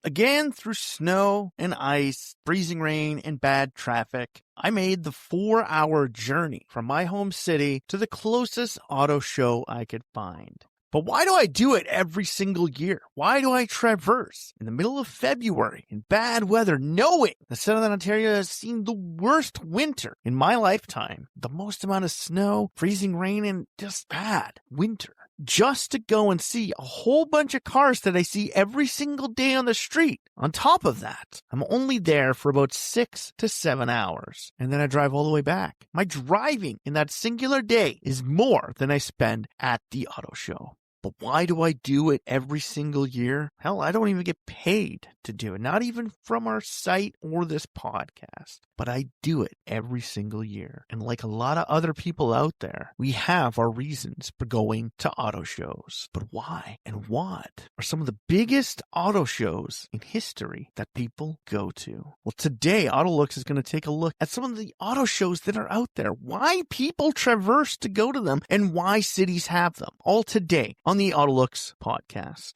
Again, through snow and ice, freezing rain, and bad traffic, I made the 4-hour journey from my home city to the closest auto show I could find. But why do I do it every single year? Why do I traverse in the middle of February in bad weather, knowing that Southern Ontario has seen the worst winter in my lifetime, the most amount of snow, freezing rain, and just bad winter, just to go and see a whole bunch of cars that I see every single day on the street? On top of that, I'm only there for about 6 to 7 hours, and then I drive all the way back. My driving in that singular day is more than I spend at the auto show. But why do I do it every single year? Hell, I don't even get paid to do it, not even from our site or this podcast. But I do it every single year. And like a lot of other people out there, we have our reasons for going to auto shows. But why and what are some of the biggest auto shows in history that people go to? Well, today, AutoLooks is going to take a look at some of the auto shows that are out there, why people traverse to go to them, and why cities have them. All today on the AutoLooks podcast.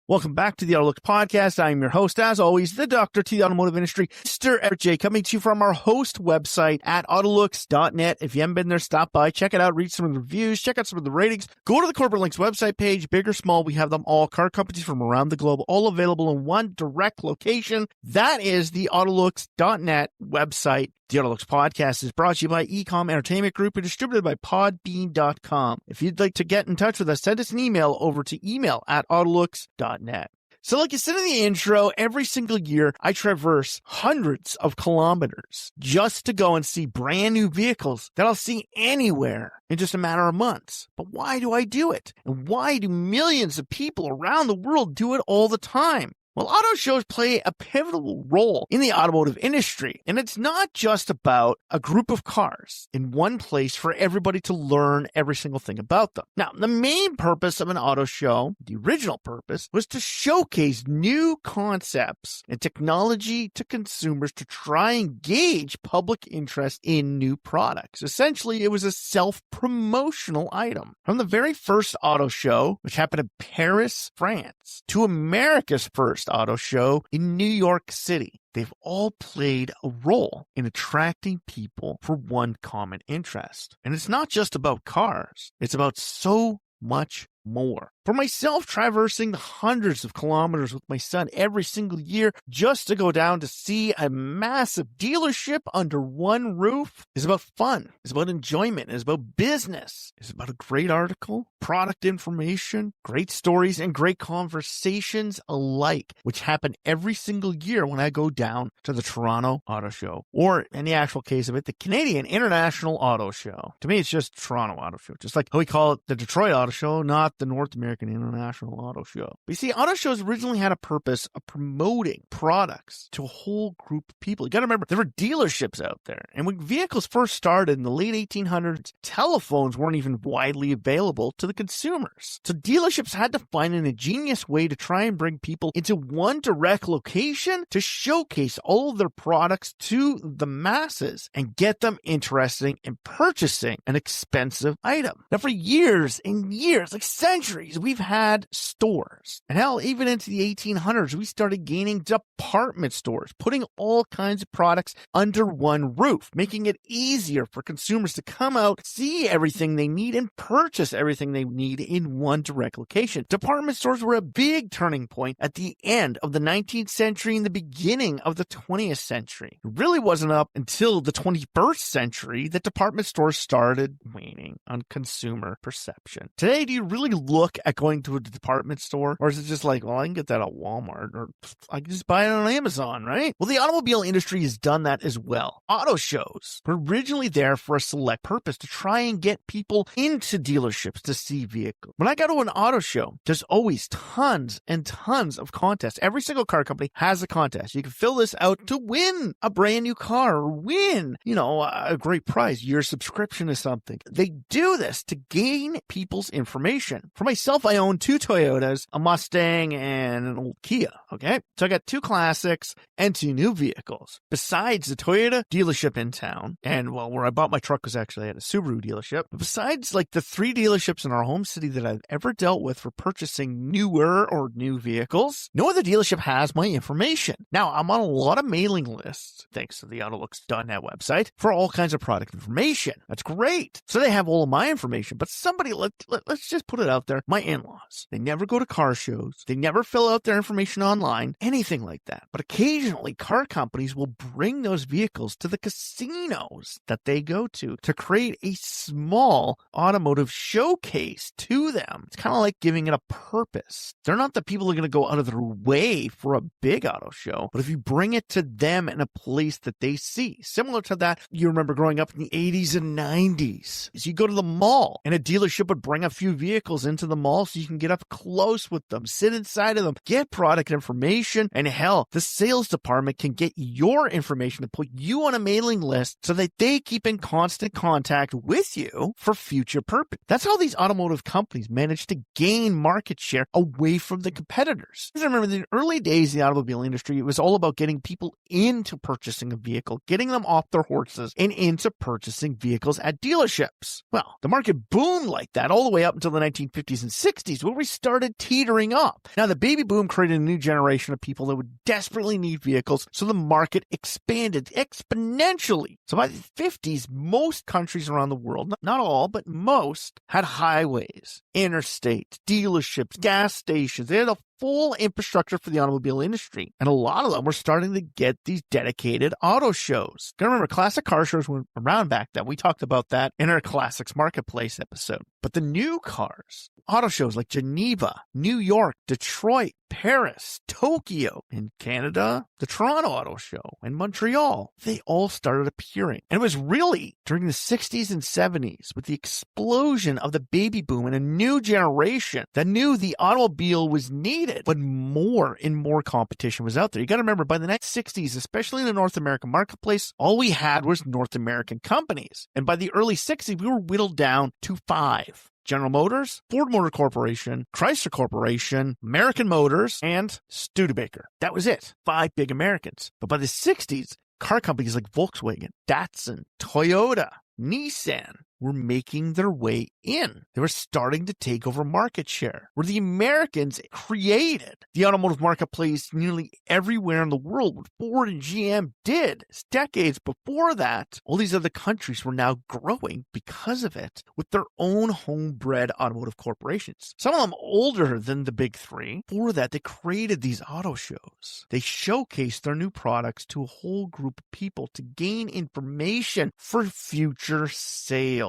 Welcome back to the AutoLooks podcast. I'm your host, as always, the doctor to the automotive industry, Mr. Everett J, coming to you from our host website at AutoLooks.net. If you haven't been there, stop by, check it out, read some of the reviews, check out some of the ratings. Go to the Corporate Links website page, big or small, we have them all. Car companies from around the globe, all available in one direct location. That is the AutoLooks.net website. The AutoLooks podcast is brought to you by Ecom Entertainment Group and distributed by Podbean.com. If you'd like to get in touch with us, send us an email over to email@AutoLooks.net. So like you said in the intro, every single year I traverse hundreds of kilometers just to go and see brand new vehicles that I'll see anywhere in just a matter of months. But why do I do it? And why do millions of people around the world do it all the time? Well, auto shows play a pivotal role in the automotive industry, and it's not just about a group of cars in one place for everybody to learn every single thing about them. Now, the main purpose of an auto show, the original purpose, was to showcase new concepts and technology to consumers to try and gauge public interest in new products. Essentially, it was a self-promotional item. From the very first auto show, which happened in Paris, France, to America's first auto show in New York City, they've all played a role in attracting people for one common interest. And it's not just about cars. It's about so much more. For myself, traversing the hundreds of kilometers with my son every single year just to go down to see a massive dealership under one roof is about fun. It's about enjoyment. It's about business. It's about a great article, product information, great stories, and great conversations alike, which happen every single year when I go down to the Toronto Auto Show, or in the actual case of it, the Canadian International Auto Show. To me, it's just Toronto Auto Show, just like how we call it the Detroit Auto Show, not the North American International Auto Show. But you see, auto shows originally had a purpose of promoting products to a whole group of people. You got to remember, there were dealerships out there. And when vehicles first started in the late 1800s, telephones weren't even widely available to the consumers. So dealerships had to find an ingenious way to try and bring people into one direct location to showcase all of their products to the masses and get them interested in purchasing an expensive item. Now, for years and years, like centuries, we've had stores. And hell, even into the 1800s, we started gaining department stores, putting all kinds of products under one roof, making it easier for consumers to come out, see everything they need, and purchase everything they need in one direct location. Department stores were a big turning point at the end of the 19th century and the beginning of the 20th century. It really wasn't up until the 21st century that department stores started waning on consumer perception. Today, do you really look at going to a department store? Or is it just like, well, I can get that at Walmart, or I can just buy it on Amazon, right? Well, the automobile industry has done that as well. Auto shows were originally there for a select purpose, to try and get people into dealerships to see vehicles. When I go to an auto show, there's always tons and tons of contests. Every single car company has a contest. You can fill this out to win a brand new car, or win, a great prize, your subscription to something. They do this to gain people's information information. For myself, I own 2 Toyotas, a Mustang, and an old Kia, okay? So I got 2 classics and 2 new vehicles. Besides the Toyota dealership in town, and well, where I bought my truck was actually at a Subaru dealership, but besides like the 3 dealerships in our home city that I've ever dealt with for purchasing newer or new vehicles, no other dealership has my information. Now, I'm on a lot of mailing lists, thanks to the AutoLooks.net website, for all kinds of product information. That's great. So they have all of my information, but somebody, let's just put it out there, my in-laws, they never go to car shows, they never fill out their information online, anything like that. But occasionally, car companies will bring those vehicles to the casinos that they go to create a small automotive showcase to them. It's kind of like giving it a purpose. They're not the people who are going to go out of their way for a big auto show, but if you bring it to them in a place that they see, similar to that you remember growing up in the 80s and 90s, is you go to the mall and a dealership would bring a few vehicles into the mall so you can get up close with them, sit inside of them, get product information, and hell, the sales department can get your information to put you on a mailing list so that they keep in constant contact with you for future purpose. That's how these automotive companies manage to gain market share away from the competitors. I remember in the early days of the automobile industry, it was all about getting people into purchasing a vehicle, getting them off their horses and into purchasing vehicles at dealerships. Well, the market boomed like that all the way up until the 1950s and 60s, where we started teetering up. Now, the baby boom created a new generation of people that would desperately need vehicles, so the market expanded exponentially. So by the 50s, most countries around the world, not all, but most, had highways, interstates, dealerships, gas stations. They had a full infrastructure for the automobile industry. And a lot of them were starting to get these dedicated auto shows. I remember classic car shows were around back then. We talked about that in our Classics Marketplace episode. But the new cars, auto shows like Geneva, New York, Detroit, Paris, Tokyo, in Canada, the Toronto Auto Show, and Montreal, they all started appearing. And it was really during the 60s and 70s with the explosion of the baby boom and a new generation that knew the automobile was needed, but more and more competition was out there. You got to remember, by the 60s, especially in the North American marketplace, all we had was North American companies. And by the early 60s, we were whittled down to 5. General Motors, Ford Motor Corporation, Chrysler Corporation, American Motors, and Studebaker. That was it. 5 big Americans. But by the 60s, car companies like Volkswagen, Datsun, Toyota, Nissan were making their way in. They were starting to take over market share, where the Americans created the automotive marketplace nearly everywhere in the world. What Ford and GM did decades before that, all these other countries were now growing because of it with their own homebred automotive corporations. Some of them older than the big 3. For that, they created these auto shows. They showcased their new products to a whole group of people to gain information for future sales.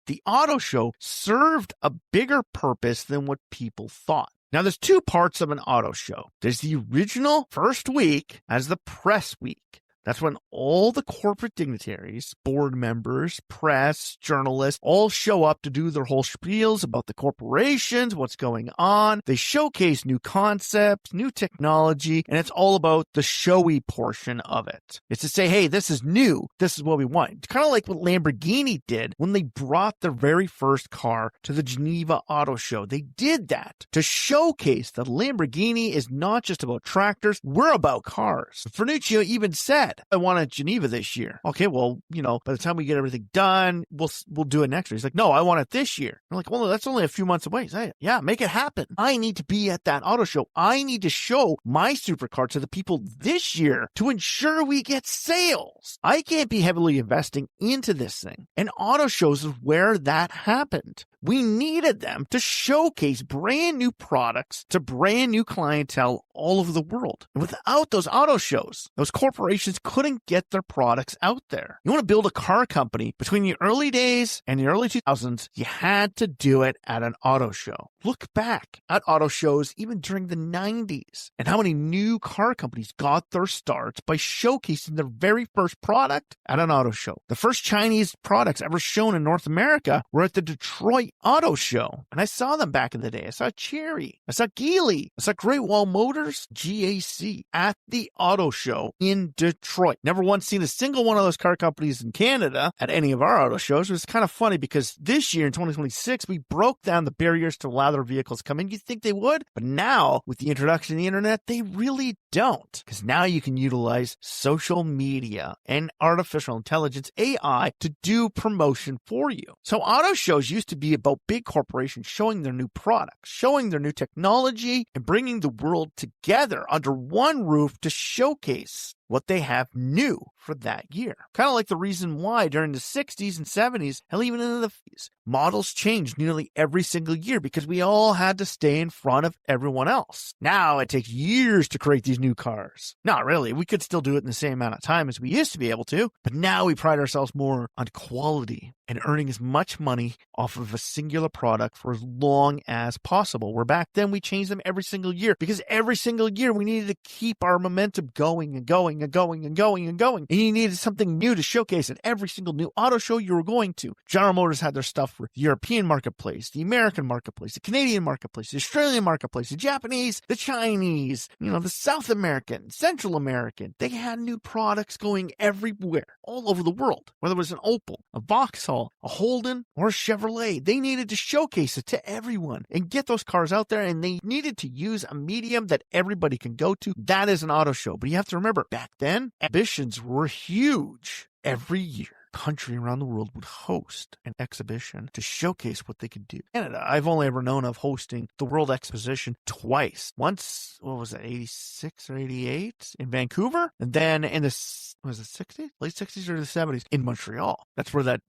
The auto show served a bigger purpose than what people thought. Now, there's 2 parts of an auto show. There's the original first week as the press week. That's when all the corporate dignitaries, board members, press, journalists, all show up to do their whole spiels about the corporations, what's going on. They showcase new concepts, new technology, and it's all about the showy portion of it. It's to say, hey, this is new. This is what we want. It's kind of like what Lamborghini did when they brought their very first car to the Geneva Auto Show. They did that to showcase that Lamborghini is not just about tractors. We're about cars. Ferruccio even said, I want a Geneva this year. Okay, well, by the time we get everything done, we'll do it next year. He's like, no, I want it this year. I'm like, well, that's only a few months away. He's like, yeah, make it happen. I need to be at that auto show. I need to show my supercar to the people this year to ensure we get sales. I can't be heavily investing into this thing. And auto shows is where that happened. We needed them to showcase brand new products to brand new clientele all over the world. And without those auto shows, those corporations couldn't get their products out there. You want to build a car company between the early days and the early 2000s, you had to do it at an auto show. Look back at auto shows even during the 90s and how many new car companies got their starts by showcasing their very first product at an auto show. The first Chinese products ever shown in North America were at the Detroit Auto Show, and I saw them back in the day. I saw Cherry, I saw Geely, I saw Great Wall Motors, GAC at the Auto Show in Detroit. Never once seen a single one of those car companies in Canada at any of our auto shows. It was kind of funny because this year in 2026, we broke down the barriers to allow their vehicles to come in. You'd think they would, but now with the introduction of the internet, they really don't, because now you can utilize social media and artificial intelligence, AI, to do promotion for you. So auto shows used to be about big corporations showing their new products, showing their new technology, and bringing the world together under one roof to showcase what they have new for that year. Kind of like the reason why during the 60s and 70s, hell, even into the 50s, models changed nearly every single year because we all had to stay in front of everyone else. Now it takes years to create these new cars. Not really. We could still do it in the same amount of time as we used to be able to, but now we pride ourselves more on quality and earning as much money off of a singular product for as long as possible. Where back then we changed them every single year because every single year we needed to keep our momentum going and going and going and going and going. And you needed something new to showcase at every single new auto show you were going to. General Motors had their stuff for the European marketplace, the American marketplace, the Canadian marketplace, the Australian marketplace, the Japanese, the Chinese, the South American, Central American. They had new products going everywhere, all over the world. Whether it was an Opel, a Vauxhall, a Holden, or a Chevrolet, they needed to showcase it to everyone and get those cars out there, and they needed to use a medium that everybody can go to. That is an auto show. But you have to remember, back then, ambitions were huge. Every year, country around the world would host an exhibition to showcase what they could do. Canada, I've only ever known of hosting the World Exposition twice. Once, 86 or 88 in Vancouver, and then in the 60s? Late 60s or the 70s in Montreal. That's where that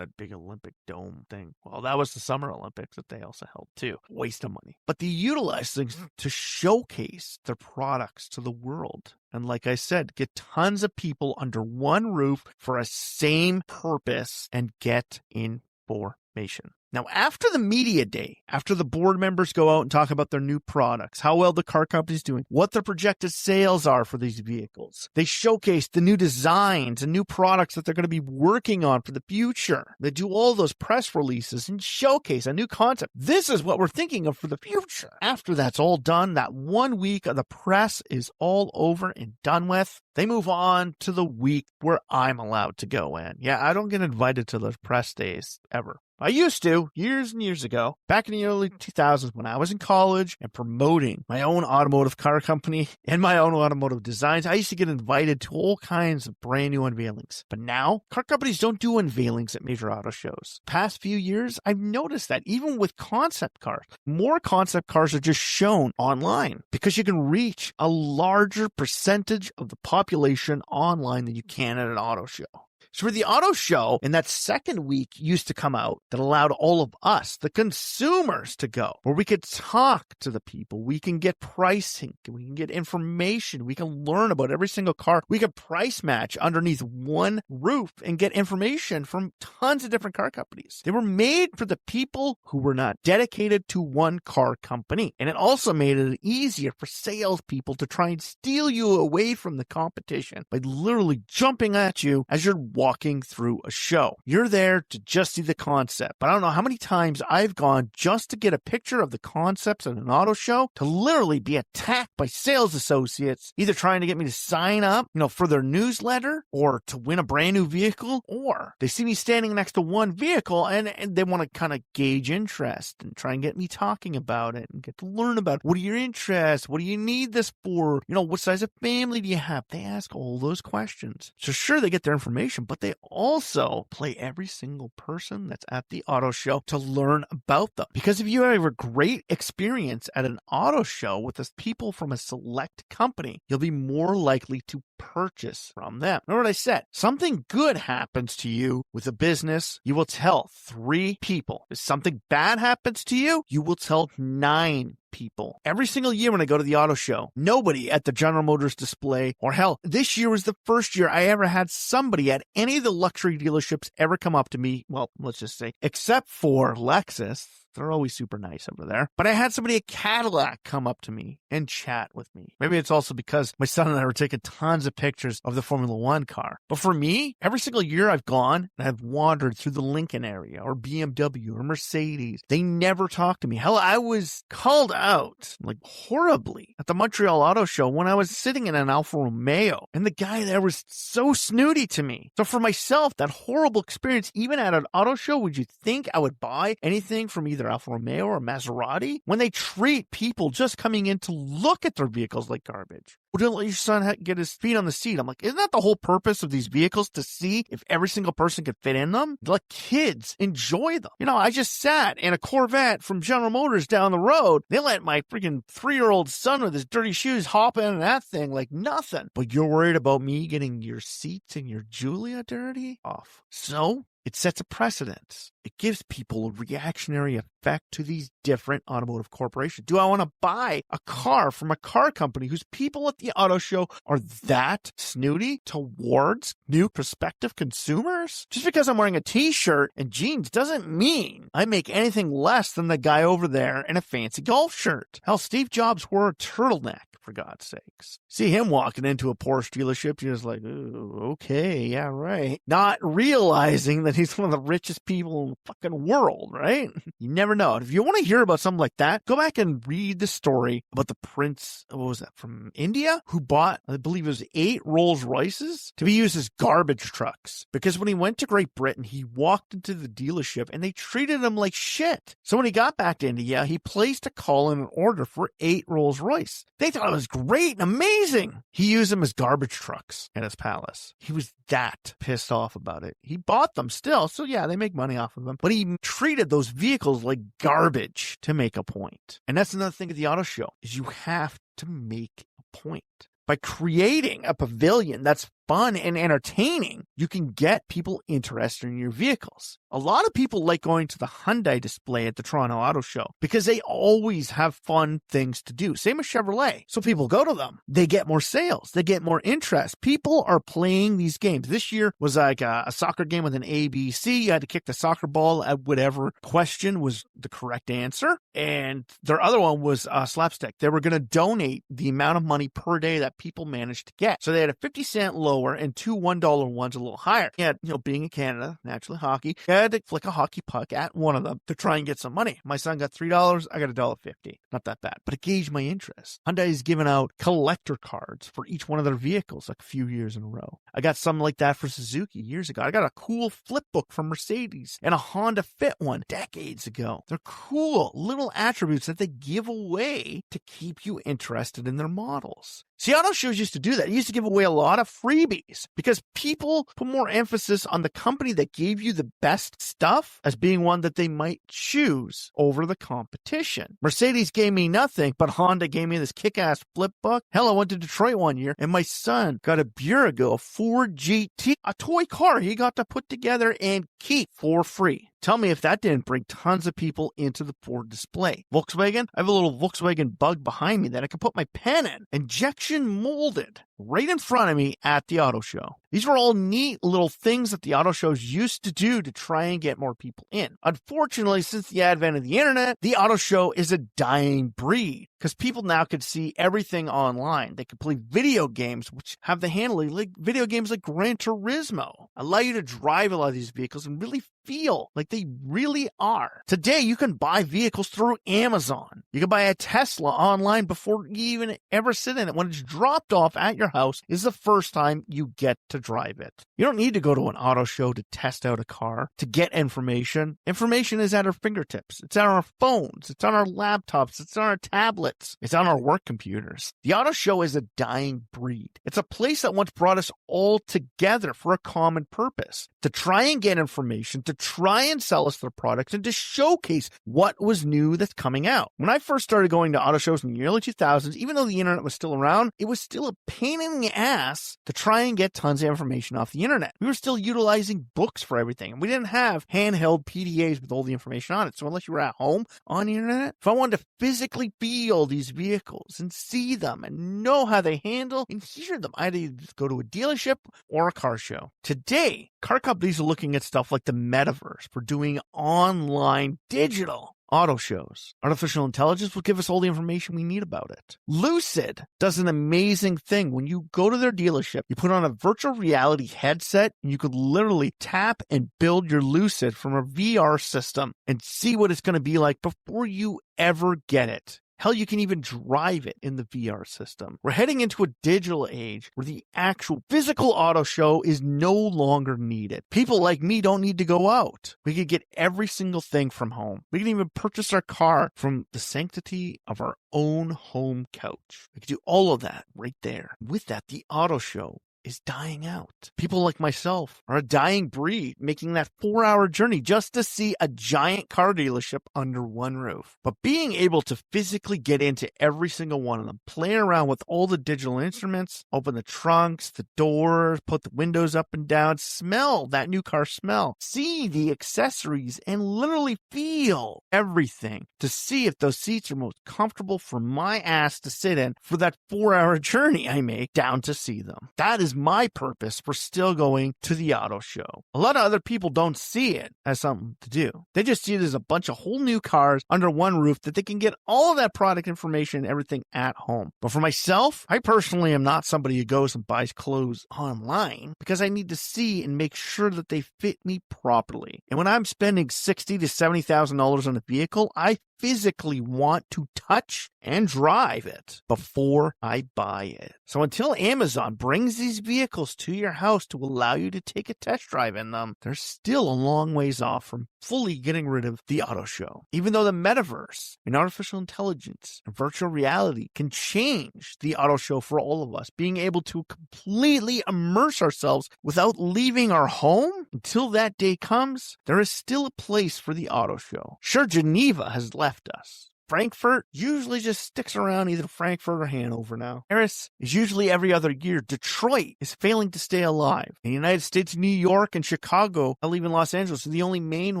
big Olympic dome thing. Well, that was the Summer Olympics that they also held too. Waste of money. But they utilized things to showcase their products to the world. And like I said, get tons of people under one roof for a same purpose and get information. Now, after the media day, after the board members go out and talk about their new products, how well the car company's doing, what their projected sales are for these vehicles, they showcase the new designs and new products that they're going to be working on for the future. They do all those press releases and showcase a new concept. This is what we're thinking of for the future. After that's all done, that 1 week of the press is all over and done with. They move on to the week where I'm allowed to go in. Yeah, I don't get invited to those press days ever. I used to, years and years ago, back in the early 2000s when I was in college and promoting my own automotive car company and my own automotive designs. I used to get invited to all kinds of brand new unveilings. But now, car companies don't do unveilings at major auto shows. Past few years, I've noticed that even with concept cars, more concept cars are just shown online because you can reach a larger percentage of the population online than you can at an auto show. So for the auto show, in that second week used to come out that allowed all of us, the consumers, to go, where we could talk to the people. We can get pricing. We can get information. We can learn about every single car. We can price match underneath one roof and get information from tons of different car companies. They were made for the people who were not dedicated to one car company. And it also made it easier for salespeople to try and steal you away from the competition by literally jumping at you as you're walking through a show. You're there to just see the concept, but I don't know how many times I've gone just to get a picture of the concepts at an auto show to literally be attacked by sales associates, either trying to get me to sign up, for their newsletter or to win a brand new vehicle, or they see me standing next to one vehicle and they want to kind of gauge interest and try and get me talking about it and get to learn about it. What are your interests? What do you need this for? What size of family do you have? They ask all those questions. So sure, they get their information, but they also play every single person that's at the auto show to learn about them. Because if you have a great experience at an auto show with the people from a select company, you'll be more likely to purchase from them. Remember what I said? Something good happens to you with a business, you will tell 3 people. If something bad happens to you, you will tell 9 people. Every single year when I go to the auto show, nobody at the General Motors display, or hell, this year was the first year I ever had somebody at any of the luxury dealerships ever come up to me, well, let's just say, except for Lexus. They're always super nice over there. But I had somebody at Cadillac come up to me and chat with me. Maybe it's also because my son and I were taking tons of pictures of the Formula One car. But for me, every single year I've gone and I've wandered through the Lincoln area or BMW or Mercedes. They never talk to me. Hell, I was called out like horribly at the Montreal Auto Show when I was sitting in an Alfa Romeo. And the guy there was so snooty to me. So for myself, that horrible experience, even at an auto show, would you think I would buy anything from either Alfa Romeo or Maserati when they treat people just coming in to look at their vehicles like garbage? Well, don't let your son get his feet on the seat. I'm like, isn't that the whole purpose of these vehicles, to see if every single person could fit in them? Let kids enjoy them. You know, I just sat in a Corvette from General Motors down the road. They let my freaking 3-year-old son with his dirty shoes hop in that thing like nothing. But you're worried about me getting your seats and your Julia dirty? Off. So it sets a precedent. It gives people a reactionary effect to these different automotive corporations. Do I want to buy a car from a car company whose people at the auto show are that snooty towards new prospective consumers? Just because I'm wearing a t-shirt and jeans doesn't mean I make anything less than the guy over there in a fancy golf shirt. Hell, Steve Jobs wore a turtleneck, for God's sakes. See him walking into a Porsche dealership, you're just like, ooh, okay, yeah, right. Not realizing that he's one of the richest people in the fucking world, right? You never know. If you want to hear about something like that, go back and read the story about the prince, what was that, from India, who bought, I believe it was 8 Rolls Royces to be used as garbage trucks. Because when he went to Great Britain, he walked into the dealership and they treated him like shit. So when he got back to India, he placed a call in an order for 8 Rolls Royce. They thought it was great and amazing. He used them as garbage trucks at his palace. He was that pissed off about it. He bought them still, so yeah, they make money off of them. But he treated those vehicles like garbage to make a point. And that's another thing at the auto show, is you have to make a point. By creating a pavilion that's fun and entertaining, you can get people interested in your vehicles. A lot of people like going to the Hyundai display at the Toronto Auto Show because they always have fun things to do. Same as Chevrolet. So people go to them. They get more sales. They get more interest. People are playing these games. This year was like a soccer game with an ABC. You had to kick the soccer ball at whatever question was the correct answer. And their other one was slapstick. They were going to donate the amount of money per day that people managed to get. So they had a 50-cent lower and 2 $1 ones a little higher. You had, being in Canada, naturally hockey, you had to flick a hockey puck at one of them to try and get some money. My son got $3. I got $1.50. Not that bad, but it gauged my interest. Hyundai's given out collector cards for each one of their vehicles like a few years in a row. I got something like that for Suzuki years ago. I got a cool flip book from Mercedes and a Honda Fit one decades ago. They're cool little attributes that they give away to keep you interested in their models. See, auto shows used to do that. It used to give away a lot of freebies because people put more emphasis on the company that gave you the best stuff as being one that they might choose over the competition. Mercedes gave me nothing, but Honda gave me this kick-ass flip book. Hell, I went to Detroit one year and my son got a Burago, a Ford GT, a toy car he got to put together and keep for free. Tell me if that didn't bring tons of people into the Ford display. Volkswagen, I have a little Volkswagen Bug behind me that I can put my pen in. Injection molded right in front of me at the auto show. These were all neat little things that the auto shows used to do to try and get more people in. Unfortunately, since the advent of the internet, the auto show is a dying breed because people now can see everything online. They can play video games, which have the handling like video games like Gran Turismo, allow you to drive a lot of these vehicles and really feel like they really are. Today, you can buy vehicles through Amazon. You can buy a Tesla online before you even ever sit in it. When it's dropped off at your house is the first time you get to drive it. You don't need to go to an auto show to test out a car, to get information. Information is at our fingertips. It's on our phones. It's on our laptops. It's on our tablets. It's on our work computers. The auto show is a dying breed. It's a place that once brought us all together for a common purpose, to try and get information, to try and sell us their products, and to showcase what was new that's coming out. When I first started going to auto shows in the early 2000s, even though the internet was still around, it was still a pain pain in the ass to try and get tons of information off the internet. We were still utilizing books for everything, and we didn't have handheld PDAs with all the information on it. So unless you were at home on the internet, if I wanted to physically feel these vehicles and see them and know how they handle and hear them, I had to either go to a dealership or a car show. Today, car companies are looking at stuff like the metaverse for doing online digital auto shows. Artificial intelligence will give us all the information we need about it. Lucid does an amazing thing. When you go to their dealership, you put on a virtual reality headset, and you could literally tap and build your Lucid from a VR system and see what it's going to be like before you ever get it. Hell, you can even drive it in the VR system. We're heading into a digital age where the actual physical auto show is no longer needed. People like me don't need to go out. We can get every single thing from home. We can even purchase our car from the sanctity of our own home couch. We can do all of that right there. With that, the auto show is dying out. People like myself are a dying breed, making that 4-hour journey just to see a giant car dealership under one roof. But being able to physically get into every single one of them, play around with all the digital instruments, open the trunks, the doors, put the windows up and down, smell that new car smell, see the accessories, and literally feel everything to see if those seats are most comfortable for my ass to sit in for that 4-hour journey I make down to see them. That is my purpose for still going to the auto show. A lot of other people don't see it as something to do. They just see it as a bunch of whole new cars under one roof that they can get all of that product information and everything at home. But for myself, I personally am not somebody who goes and buys clothes online because I need to see and make sure that they fit me properly. And when I'm spending $60,000 to $70,000 on a vehicle, I physically want to touch and drive it before I buy it. So until Amazon brings these vehicles to your house to allow you to take a test drive in them, they're still a long ways off from fully getting rid of the auto show. Even though the metaverse and artificial intelligence and virtual reality can change the auto show for all of us, being able to completely immerse ourselves without leaving our home, until that day comes, there is still a place for the auto show. Sure, Geneva has left us. Frankfurt usually just sticks around either Frankfurt or Hanover now. Paris is usually every other year. Detroit is failing to stay alive. In the United States, New York and Chicago, hell, even Los Angeles are the only main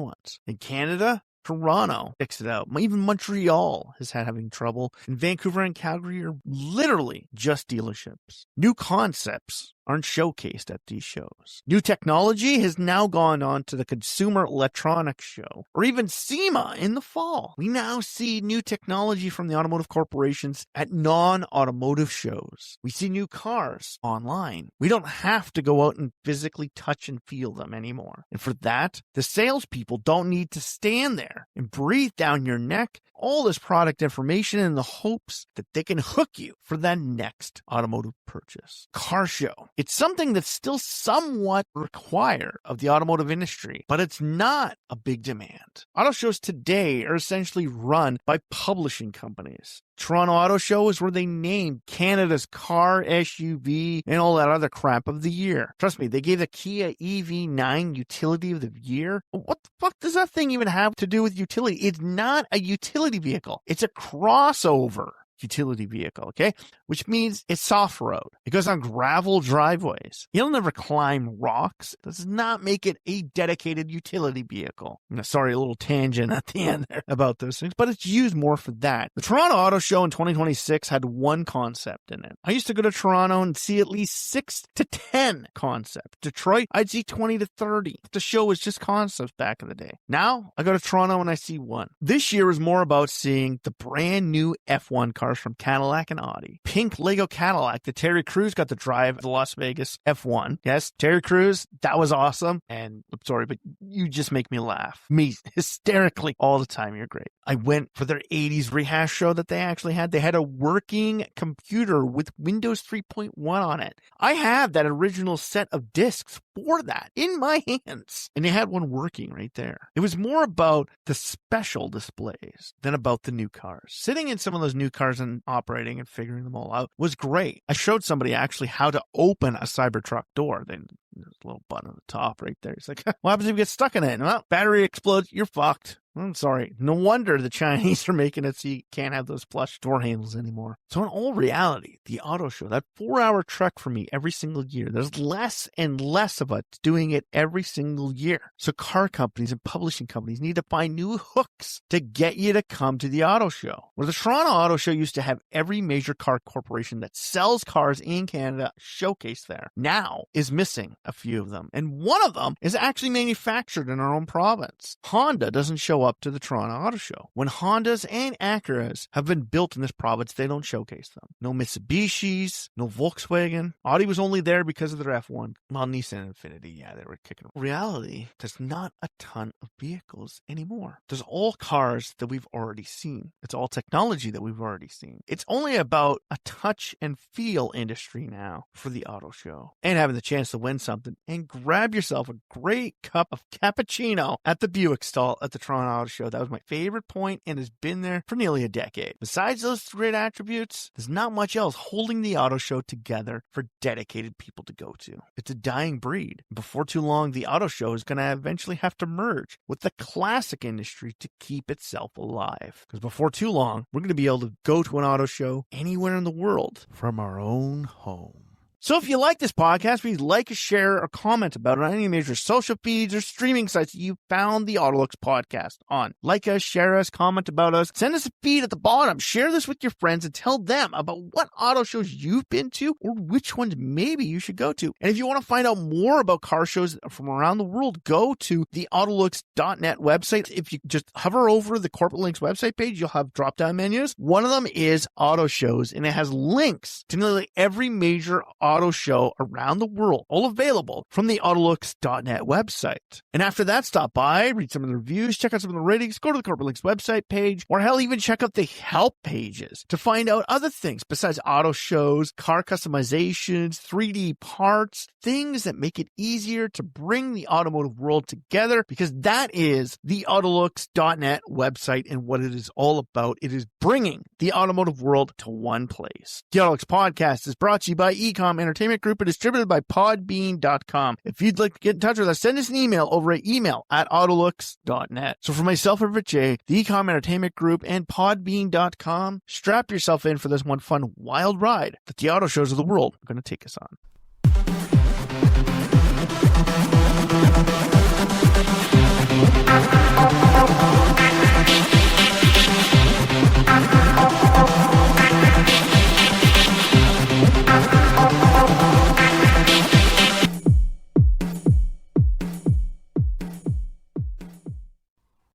ones. In Canada, Toronto sticks it out. Even Montreal has had having trouble. And Vancouver and Calgary are literally just dealerships. New concepts aren't showcased at these shows. New technology has now gone on to the Consumer Electronics Show, or even SEMA in the fall. We now see new technology from the automotive corporations at non-automotive shows. We see new cars online. We don't have to go out and physically touch and feel them anymore. And for that, the salespeople don't need to stand there and breathe down your neck all this product information in the hopes that they can hook you for that next automotive purchase. Car show. It's something that's still somewhat required of the automotive industry, but it's not a big demand. Auto shows today are essentially run by publishing companies. Toronto Auto Show is where they named Canada's car, SUV, and all that other crap of the year. Trust me, they gave the Kia EV9 Utility of the Year. What the fuck does that thing even have to do with utility? It's not a utility vehicle. It's a crossover utility vehicle, okay? Which means it's off-road. It goes on gravel driveways. You'll never climb rocks. It does not make it a dedicated utility vehicle. Sorry, a little tangent at the end there about those things, but it's used more for that. The Toronto Auto Show in 2026 had one concept in it. I used to go to Toronto and see at least 6 to 10 concepts. Detroit, I'd see 20 to 30. The show was just concepts back in the day. Now, I go to Toronto and I see one. This year is more about seeing the brand new F1 car from Cadillac and Audi. Pink Lego Cadillac that Terry Crews got to drive at the Las Vegas F1. Yes, Terry Crews, that was awesome. And I'm sorry, but you just make me laugh. Me hysterically all the time. You're great. I went for their 80s rehash show that they actually had. They had a working computer with Windows 3.1 on it. I have that original set of discs for that in my hands. And they had one working right there. It was more about the special displays than about the new cars. Sitting in some of those new cars and operating and figuring them all out was great. I showed somebody actually how to open a Cybertruck door. They There's a little button on the top right there. It's like, what happens if you get stuck in it? Well, battery explodes, you're fucked. I'm sorry. No wonder the Chinese are making it so you can't have those plush door handles anymore. So in all reality, the auto show, that 4-hour trek for me every single year, there's less and less of us doing it every single year. So car companies and publishing companies need to find new hooks to get you to come to the auto show. Where the Toronto Auto Show used to have every major car corporation that sells cars in Canada showcased there, now is missing a few of them. And one of them is actually manufactured in our own province. Honda doesn't show up to the Toronto Auto Show. When Hondas and Acuras have been built in this province, they don't showcase them. No Mitsubishis, no Volkswagen. Audi was only there because of their F1. Well, Nissan Infiniti, yeah, they were kicking. In reality, there's not a ton of vehicles anymore. There's all cars that we've already seen. It's all technology that we've already seen. It's only about a touch and feel industry now for the auto show. And having the chance to win something and grab yourself a great cup of cappuccino at the Buick stall at the Toronto Auto Show. That was my favorite point and has been there for nearly a decade. Besides those great attributes, there's not much else holding the auto show together for dedicated people to go to. It's a dying breed. Before too long, the auto show is going to eventually have to merge with the classic industry to keep itself alive. Because before too long, we're going to be able to go to an auto show anywhere in the world from our own home. So if you like this podcast, please like, share, or comment about it on any major social feeds or streaming sites that you found the AutoLooks podcast on. Like us, share us, comment about us, send us a feed at the bottom, share this with your friends, and tell them about what auto shows you've been to or which ones maybe you should go to. And if you want to find out more about car shows from around the world, go to the AutoLooks.net website. If you just hover over the Corporate Links website page, you'll have drop-down menus. One of them is auto shows, and it has links to nearly every major auto show around the world, all available from the AutoLooks.net website. And after that, stop by, read some of the reviews, check out some of the ratings, go to the Corporate Links website page, or hell, even check out the help pages to find out other things besides auto shows, car customizations, 3D parts, things that make it easier to bring the automotive world together, because that is the AutoLooks.net website and what it is all about. It is bringing the automotive world to one place. The AutoLooks podcast is brought to you by Ecom Entertainment Group and distributed by Podbean.com. If you'd like to get in touch with us, send us an email over at email@autolooks.net. So for myself, Everett J, the Ecom Entertainment Group, and Podbean.com, strap yourself in for this one fun, wild ride that the auto shows of the world are going to take us on.